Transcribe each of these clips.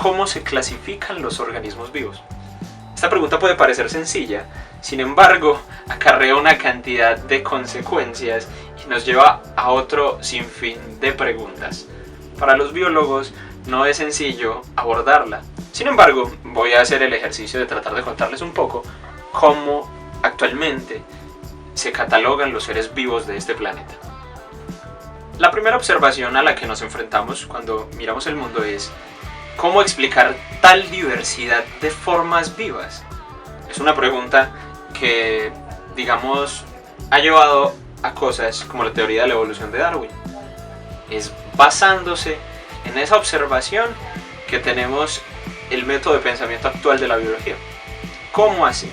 ¿cómo se clasifican los organismos vivos? Esta pregunta puede parecer sencilla, sin embargo, acarrea una cantidad de consecuencias y nos lleva a otro sinfín de preguntas. Para los biólogos no es sencillo abordarla. Sin embargo, voy a hacer el ejercicio de tratar de contarles un poco cómo actualmente se catalogan los seres vivos de este planeta. La primera observación a la que nos enfrentamos cuando miramos el mundo es ¿cómo explicar tal diversidad de formas vivas? Es una pregunta que, digamos, ha llevado a cosas como la teoría de la evolución de Darwin. Es basándose en esa observación que tenemos el método de pensamiento actual de la biología. ¿Cómo así?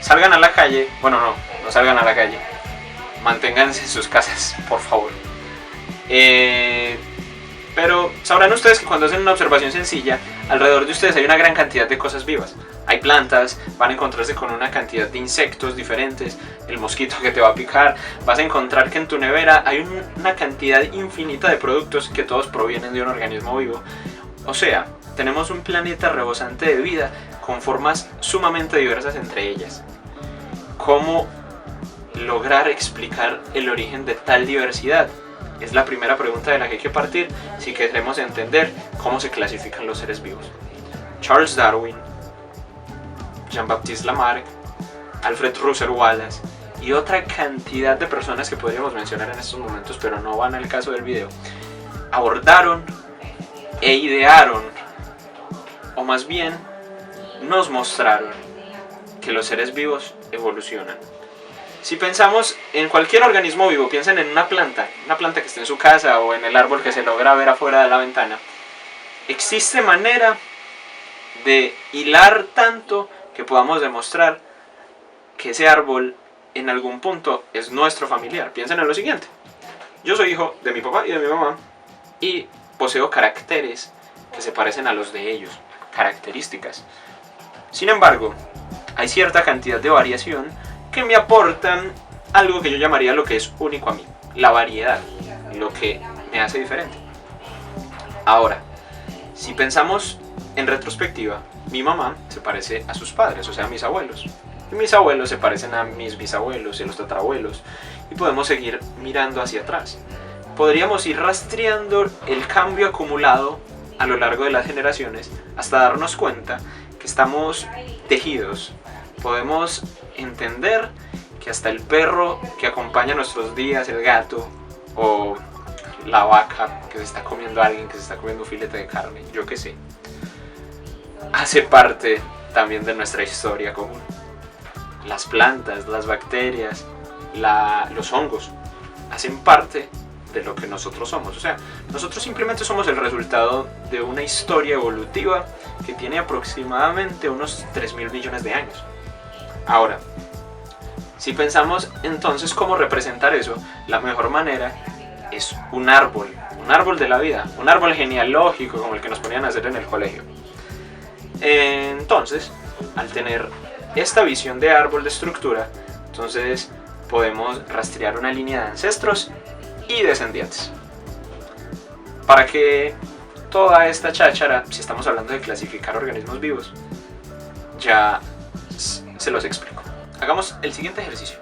Salgan a la calle, bueno no salgan a la calle, manténganse en sus casas, por favor. Pero sabrán ustedes que cuando hacen una observación sencilla, alrededor de ustedes hay una gran cantidad de cosas vivas. Hay plantas, van a encontrarse con una cantidad de insectos diferentes, el mosquito que te va a picar, vas a encontrar que en tu nevera hay una cantidad infinita de productos que todos provienen de un organismo vivo. O sea, tenemos un planeta rebosante de vida con formas sumamente diversas entre ellas. ¿Cómo lograr explicar el origen de tal diversidad? Es la primera pregunta de la que hay que partir si queremos entender cómo se clasifican los seres vivos. Charles Darwin, Jean-Baptiste Lamarck, Alfred Russel Wallace y otra cantidad de personas que podríamos mencionar en estos momentos, pero no van al caso del video, abordaron e idearon, o más bien nos mostraron que los seres vivos evolucionan. Si pensamos en cualquier organismo vivo, piensen en una planta que esté en su casa o en el árbol que se logra ver afuera de la ventana. Existe manera de hilar tanto que podamos demostrar que ese árbol en algún punto es nuestro familiar. Piensen en lo siguiente: yo soy hijo de mi papá y de mi mamá y poseo caracteres que se parecen a los de ellos, características. Sin embargo, hay cierta cantidad de variación que me aportan algo que yo llamaría lo que es único a mí, la variedad, lo que me hace diferente. Ahora, si pensamos en retrospectiva, mi mamá se parece a sus padres, o sea, a mis abuelos. Y mis abuelos se parecen a mis bisabuelos y a los tatarabuelos. Y podemos seguir mirando hacia atrás. Podríamos ir rastreando el cambio acumulado a lo largo de las generaciones hasta darnos cuenta que estamos tejidos. Podemos entender que hasta el perro que acompaña nuestros días, el gato, o la vaca que se está comiendo a alguien, que se está comiendo un filete de carne, yo qué sé, hace parte también de nuestra historia común. Las plantas, las bacterias, los hongos hacen parte de lo que nosotros somos. O sea, nosotros simplemente somos el resultado de una historia evolutiva que tiene aproximadamente unos 3.000 millones de años. Ahora, si pensamos entonces cómo representar eso, la mejor manera es un árbol de la vida, un árbol genealógico como el que nos ponían a hacer en el colegio. Entonces, al tener esta visión de árbol de estructura, entonces podemos rastrear una línea de ancestros y descendientes. Para que toda esta cháchara, si estamos hablando de clasificar organismos vivos, ya se los explico. Hagamos el siguiente ejercicio.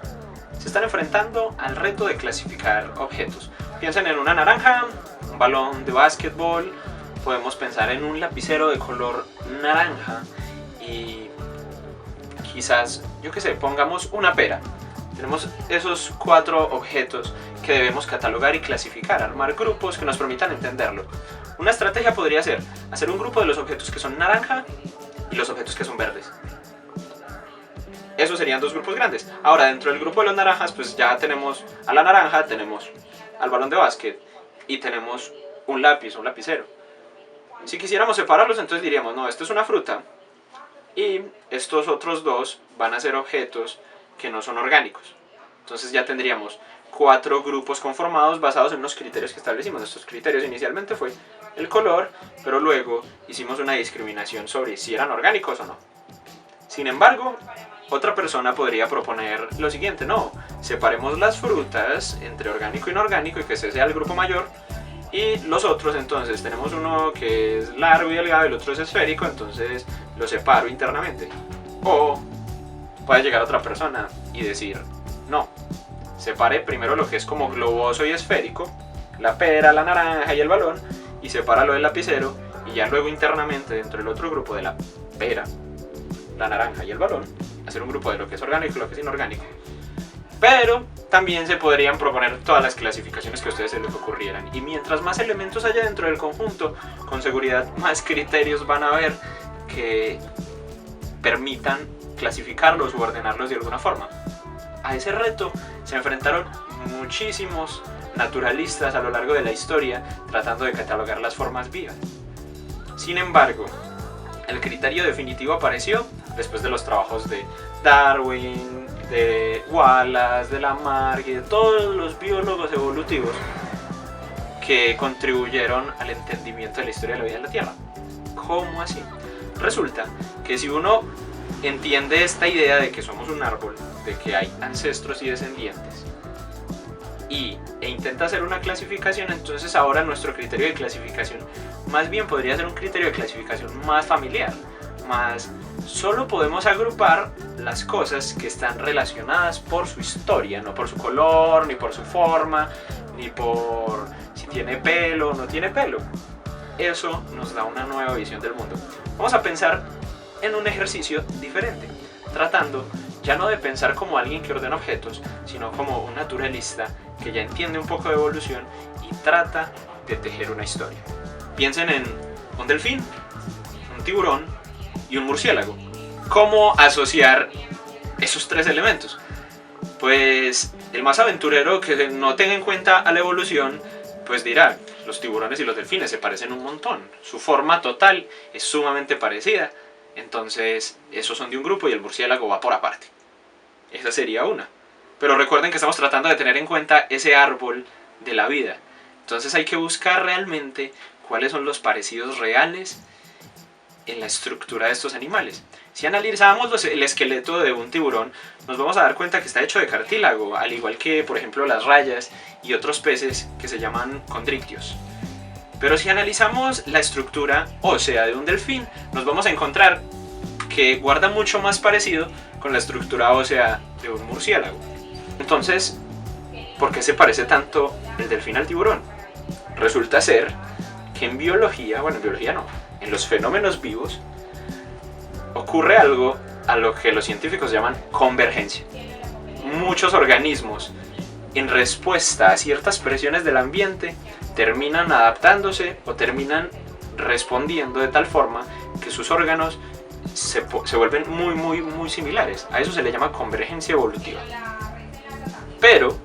Se están enfrentando al reto de clasificar objetos. Piensen en una naranja, un balón de básquetbol, podemos pensar en un lapicero de color naranja y quizás, yo qué sé, pongamos una pera. Tenemos esos 4 objetos que debemos catalogar y clasificar, armar grupos que nos permitan entenderlo. Una estrategia podría ser hacer un grupo de los objetos que son naranja y los objetos que son verdes. Esos serían 2 grupos grandes. Ahora, dentro del grupo de los naranjas, pues ya tenemos a la naranja, tenemos al balón de básquet y tenemos un lápiz, un lapicero. Si quisiéramos separarlos, entonces diríamos, no, esto es una fruta y estos otros 2 van a ser objetos que no son orgánicos. Entonces ya tendríamos 4 grupos conformados basados en unos criterios que establecimos. Estos criterios inicialmente fue el color, pero luego hicimos una discriminación sobre si eran orgánicos o no. Sin embargo, otra persona podría proponer lo siguiente: no, separemos las frutas entre orgánico e inorgánico y que ese sea el grupo mayor, Y los otros, entonces, tenemos uno que es largo y delgado y el otro es esférico, entonces lo separo internamente. O puede llegar otra persona y decir, no, separe primero lo que es como globoso y esférico, la pera, la naranja y el balón, y sepáralo del lapicero, y ya luego internamente dentro del otro grupo de la pera, la naranja y el balón, hacer un grupo de lo que es orgánico y lo que es inorgánico. Pero también se podrían proponer todas las clasificaciones que a ustedes se les ocurrieran. Y mientras más elementos haya dentro del conjunto, con seguridad más criterios van a haber que permitan clasificarlos u ordenarlos de alguna forma. A ese reto se enfrentaron muchísimos naturalistas a lo largo de la historia tratando de catalogar las formas vivas. Sin embargo, el criterio definitivo apareció después de los trabajos de Darwin, de Wallace, de Lamarck y de todos los biólogos evolutivos que contribuyeron al entendimiento de la historia de la vida en la Tierra. ¿Cómo así? Resulta que si uno entiende esta idea de que somos un árbol, de que hay ancestros y descendientes, e intenta hacer una clasificación, entonces ahora nuestro criterio de clasificación más bien podría ser un criterio de clasificación más familiar, más solo podemos agrupar las cosas que están relacionadas por su historia, no por su color, ni por su forma, ni por si tiene pelo o no tiene pelo. Eso nos da una nueva visión del mundo. Vamos a pensar en un ejercicio diferente, tratando ya no de pensar como alguien que ordena objetos, sino como un naturalista que ya entiende un poco de evolución y trata de tejer una historia. Piensen en un delfín, un tiburón y un murciélago. ¿Cómo asociar esos tres elementos? Pues el más aventurero que no tenga en cuenta a la evolución, pues dirá, los tiburones y los delfines se parecen un montón, su forma total es sumamente parecida, entonces esos son de un grupo y el murciélago va por aparte. Esa sería una. Pero recuerden que estamos tratando de tener en cuenta ese árbol de la vida. Entonces hay que buscar realmente cuáles son los parecidos reales en la estructura de estos animales. Si analizamos el esqueleto de un tiburón, nos vamos a dar cuenta que está hecho de cartílago, al igual que, por ejemplo, las rayas y otros peces que se llaman condrictios. Pero si analizamos la estructura ósea de un delfín, nos vamos a encontrar que guarda mucho más parecido con la estructura ósea de un murciélago. Entonces, ¿por qué se parece tanto el delfín al tiburón? Resulta ser que en biología, bueno, en biología no, en los fenómenos vivos, ocurre algo a lo que los científicos llaman convergencia. Muchos organismos, en respuesta a ciertas presiones del ambiente, terminan adaptándose o terminan respondiendo de tal forma que sus órganos se vuelven muy similares. A eso se le llama convergencia evolutiva. Pero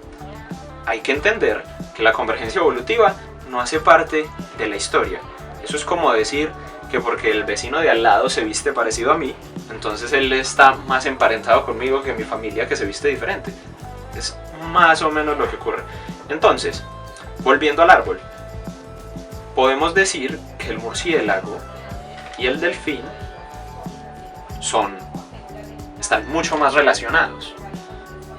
hay que entender que la convergencia evolutiva no hace parte de la historia. Eso es como decir que porque el vecino de al lado se viste parecido a mí, entonces él está más emparentado conmigo que mi familia que se viste diferente. Es más o menos lo que ocurre. Entonces, volviendo al árbol, podemos decir que el murciélago y el delfín están mucho más relacionados.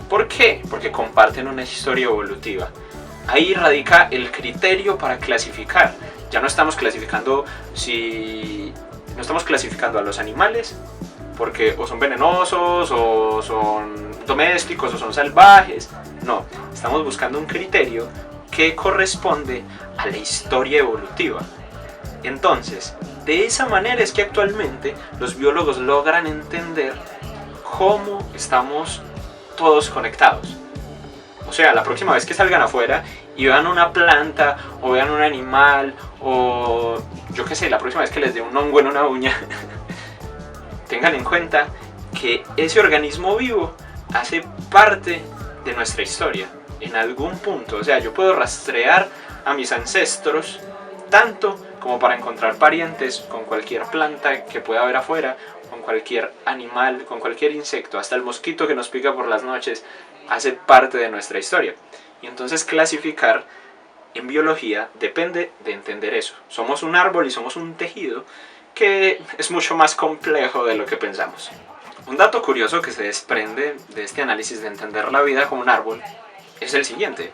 ¿Por qué? Porque comparten una historia evolutiva. Ahí radica el criterio para clasificar. Ya no estamos clasificando a los animales porque o son venenosos o son domésticos o son salvajes. No, estamos buscando un criterio que corresponde a la historia evolutiva. Entonces, de esa manera es que actualmente los biólogos logran entender cómo estamos todos conectados. O sea, la próxima vez que salgan afuera y vean una planta o vean un animal o yo qué sé, la próxima vez que les dé un hongo en una uña, tengan en cuenta que ese organismo vivo hace parte de nuestra historia en algún punto. O sea, yo puedo rastrear a mis ancestros tanto como para encontrar parientes con cualquier planta que pueda haber afuera, con cualquier animal, con cualquier insecto, hasta el mosquito que nos pica por las noches hace parte de nuestra historia. Y entonces clasificar en biología depende de entender eso. Somos un árbol y somos un tejido que es mucho más complejo de lo que pensamos. Un dato curioso que se desprende de este análisis de entender la vida como un árbol es el siguiente.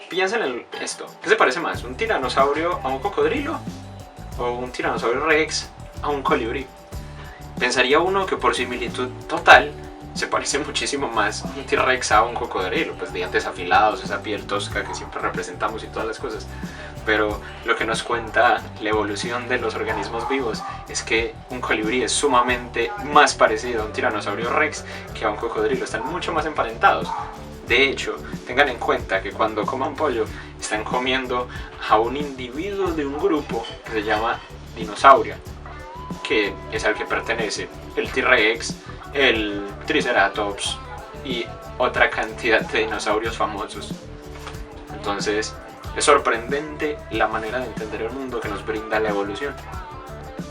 piensen en esto. ¿Qué se parece más? ¿Un tiranosaurio a un cocodrilo? ¿O un tiranosaurio rex a un colibrí? Pensaría uno que por similitud total se parece muchísimo más un T-Rex a un cocodrilo, pues dientes afilados, esa piel tosca que siempre representamos y todas las cosas. Pero lo que nos cuenta la evolución de los organismos vivos es que un colibrí es sumamente más parecido a un tiranosaurio rex que a un cocodrilo, están mucho más emparentados. De hecho, tengan en cuenta que cuando coman pollo están comiendo a un individuo de un grupo que se llama dinosaurio, que es al que pertenece el T-Rex, el Triceratops y otra cantidad de dinosaurios famosos. Entonces, es sorprendente la manera de entender el mundo que nos brinda la evolución.